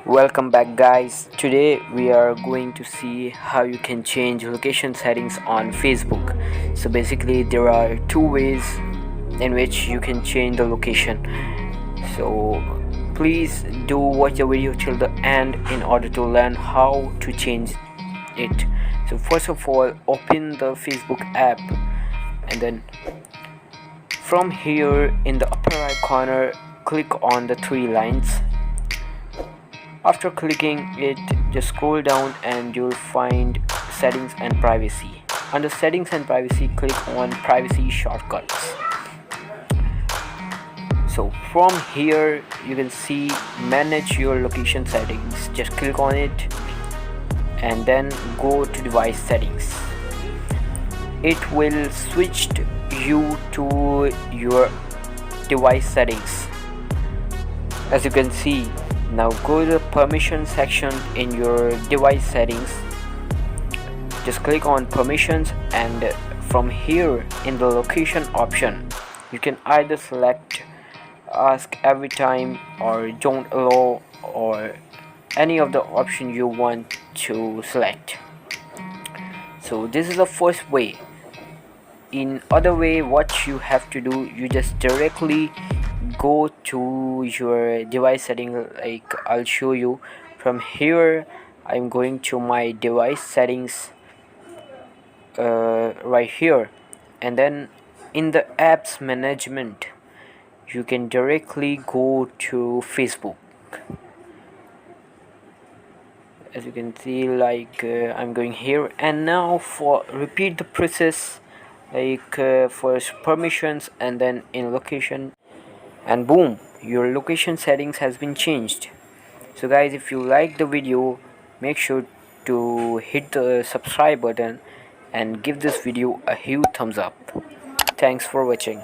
Welcome back, guys. Today we are going to see how you can change location settings on Facebook. So basically there are two ways in which you can change the location. So please do watch the video till the end in order to learn how to change it. So first of all, open the Facebook app, and then from here in the upper right corner click on the three lines. After clicking it, just scroll down and you'll find settings and privacy. Under settings and privacy, click on privacy shortcuts. So from here you can see manage your location settings. Just click on it and then go to device settings. It will switch you to your device settings. As you can see, now go to the permission section in your device settings. Just click on permissions, and from here in the location option you can either select ask every time or don't allow, or any of the option you want to select. So this is the first way. In other way, what you have to do, you just directly go to your device setting. Like I'll show you. From here I'm going to my device settings right here, and then in the apps management you can directly go to Facebook. As you can see, like I'm going here, and now for repeat the process, like first permissions and then in location, and boom, your location settings has been changed. So guys, if you like the video, make sure to hit the subscribe button and give this video a huge thumbs up. Thanks for watching.